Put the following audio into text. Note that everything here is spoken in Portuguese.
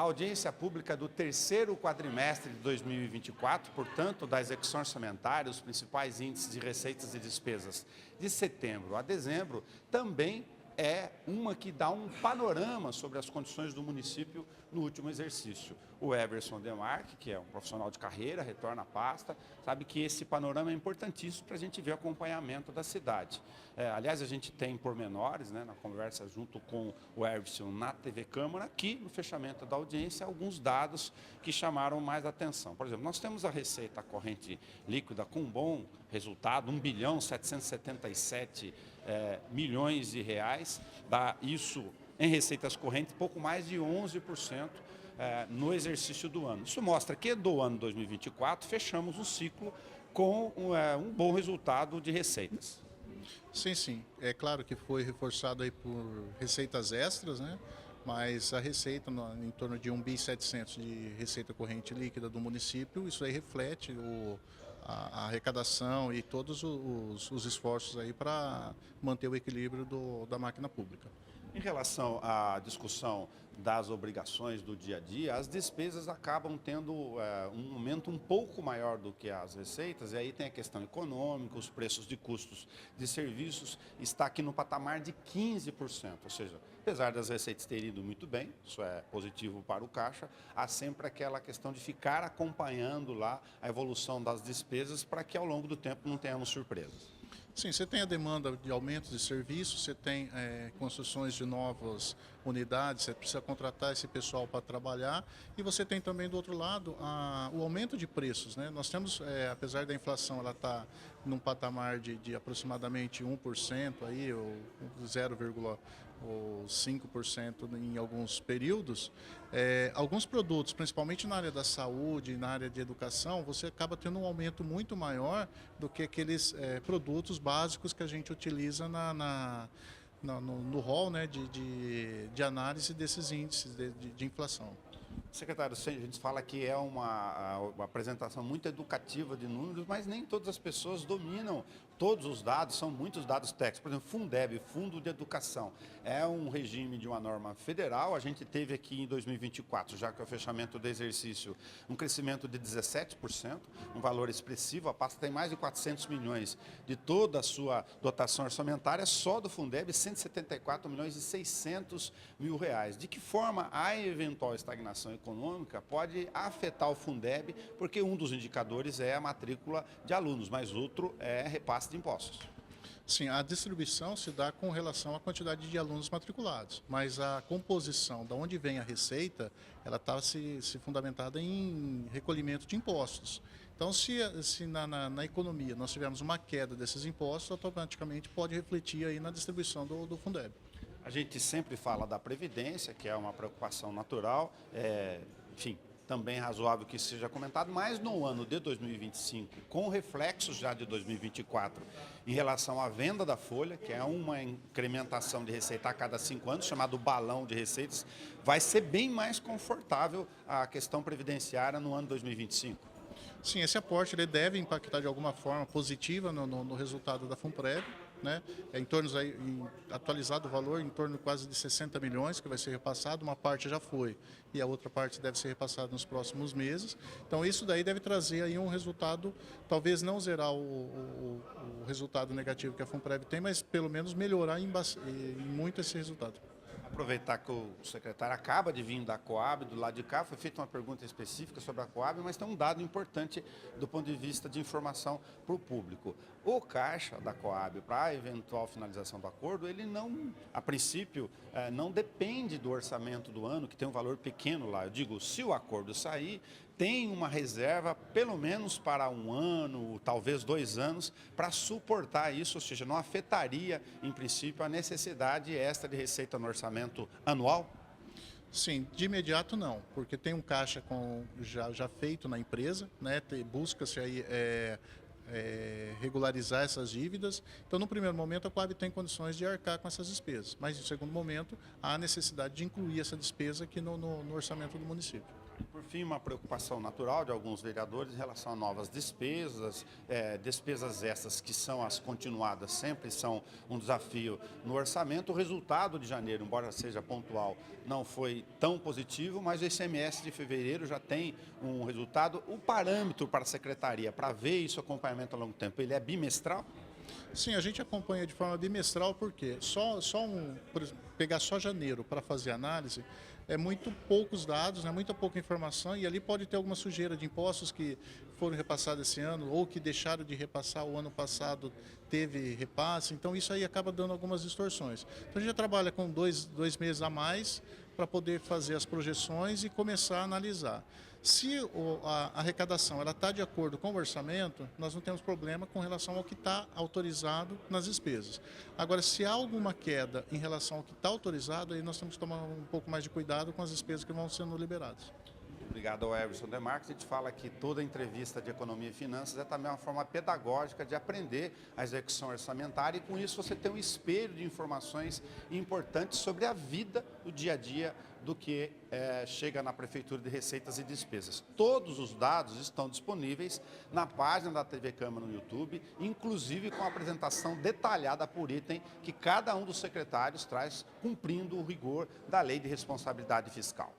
audiência pública do terceiro quadrimestre de 2024, portanto, da execução orçamentária, os principais índices de receitas e despesas de setembro a dezembro, também é uma que dá um panorama sobre as condições do município no último exercício. O Everson Demarque, que é um profissional de carreira, retorna à pasta, sabe que esse panorama é importantíssimo para a gente ver o acompanhamento da cidade. Aliás, a gente tem pormenores, né, na conversa junto com o Everson na TV Câmara, aqui no fechamento da audiência, alguns dados que chamaram mais atenção. Por exemplo, nós temos a receita corrente líquida com um bom resultado, 1.777 milhões de reais, dá isso em receitas correntes, pouco mais de 11% no exercício do ano. Isso mostra que do ano 2024 fechamos o ciclo com um bom resultado de receitas. Sim, sim. É claro que foi reforçado aí por receitas extras, né? Mas a receita em torno de 1.700 de receita corrente líquida do município, isso aí reflete a arrecadação e todos os esforços aí para manter o equilíbrio da máquina pública. Em relação à discussão das obrigações do dia a dia, as despesas acabam tendo um aumento um pouco maior do que as receitas, e aí tem a questão econômica, os preços de custos de serviços, está aqui no patamar de 15%, ou seja, apesar das receitas terem ido muito bem, isso é positivo para o caixa, há sempre aquela questão de ficar acompanhando lá a evolução das despesas para que ao longo do tempo não tenhamos surpresas. Sim, você tem a demanda de aumentos de serviços, você tem construções de novas unidades, você precisa contratar esse pessoal para trabalhar e você tem também do outro lado o aumento de preços, né? Nós temos, apesar da inflação ela está num patamar de aproximadamente 1% aí, ou 0,5% em alguns períodos, alguns produtos, principalmente na área da saúde e na área de educação, você acaba tendo um aumento muito maior do que aqueles produtos básicos que a gente utiliza no rol, né, de análise desses índices de inflação. Secretário, a gente fala que é uma apresentação muito educativa de números, mas nem todas as pessoas dominam todos os dados, são muitos dados técnicos. Por exemplo, Fundeb, Fundo de Educação, é um regime de uma norma federal. A gente teve aqui em 2024, já que é o fechamento do exercício, um crescimento de 17%, um valor expressivo. A pasta tem mais de 400 milhões de toda a sua dotação orçamentária, só do Fundeb, 174 milhões e 600 mil reais. De que forma a eventual estagnação econômica pode afetar o Fundeb, porque um dos indicadores é a matrícula de alunos, mas outro é repasse de impostos. Sim, a distribuição se dá com relação à quantidade de alunos matriculados, mas a composição, de onde vem a receita, ela está se fundamentada em recolhimento de impostos. Então, se na economia nós tivermos uma queda desses impostos, automaticamente pode refletir aí na distribuição do Fundeb. A gente sempre fala da Previdência, que é uma preocupação natural, enfim, também razoável que isso seja comentado, mas no ano de 2025, com reflexos já de 2024, em relação à venda da folha, que é uma incrementação de receita a cada 5 anos, chamado balão de receitas, vai ser bem mais confortável a questão previdenciária no ano 2025. Sim, esse aporte ele deve impactar de alguma forma positiva no resultado da FUNPREV, né? Em torno aí, atualizado o valor, em torno de quase de 60 milhões que vai ser repassado, uma parte já foi e a outra parte deve ser repassada nos próximos meses. Então isso daí deve trazer aí um resultado, talvez não zerar o resultado negativo que a FUNPREV tem, mas pelo menos melhorar em muito esse resultado. Aproveitar que o secretário acaba de vir da Coab, do lado de cá, foi feita uma pergunta específica sobre a Coab, mas tem um dado importante do ponto de vista de informação para o público. O caixa da Coab, para a eventual finalização do acordo, ele não, a princípio, não depende do orçamento do ano, que tem um valor pequeno lá. Eu digo, se o acordo sair, tem uma reserva, pelo menos para 1 ano, talvez 2 anos, para suportar isso, ou seja, não afetaria, em princípio, a necessidade extra de receita no orçamento anual? Sim, de imediato não, porque tem um caixa já feito na empresa, né? Busca-se aí regularizar essas dívidas. Então, no primeiro momento, a Coab tem condições de arcar com essas despesas, mas no segundo momento, há necessidade de incluir essa despesa aqui no orçamento do município. Por fim, uma preocupação natural de alguns vereadores em relação a novas despesas, despesas essas que são as continuadas, sempre são um desafio no orçamento. O resultado de janeiro, embora seja pontual, não foi tão positivo, mas o ICMS de fevereiro já tem um resultado. O parâmetro para a secretaria, para ver isso, acompanhamento a longo tempo, ele é bimestral? Sim, a gente acompanha de forma bimestral, porque por exemplo, pegar só janeiro para fazer análise, é muito poucos dados, né, muita pouca informação, e ali pode ter alguma sujeira de impostos que foram repassados esse ano, ou que deixaram de repassar o ano passado, teve repasse, então isso aí acaba dando algumas distorções. Então a gente já trabalha com dois meses a mais para poder fazer as projeções e começar a analisar. Se a arrecadação está de acordo com o orçamento, nós não temos problema com relação ao que está autorizado nas despesas. Agora, se há alguma queda em relação ao que está autorizado, aí nós temos que tomar um pouco mais de cuidado com as despesas que vão sendo liberadas. Obrigado ao Everson Demarques. A gente fala que toda entrevista de economia e finanças é também uma forma pedagógica de aprender a execução orçamentária, e com isso você tem um espelho de informações importantes sobre a vida, o dia a dia do que chega na Prefeitura de Receitas e Despesas. Todos os dados estão disponíveis na página da TV Câmara no YouTube, inclusive com a apresentação detalhada por item que cada um dos secretários traz, cumprindo o rigor da Lei de Responsabilidade Fiscal.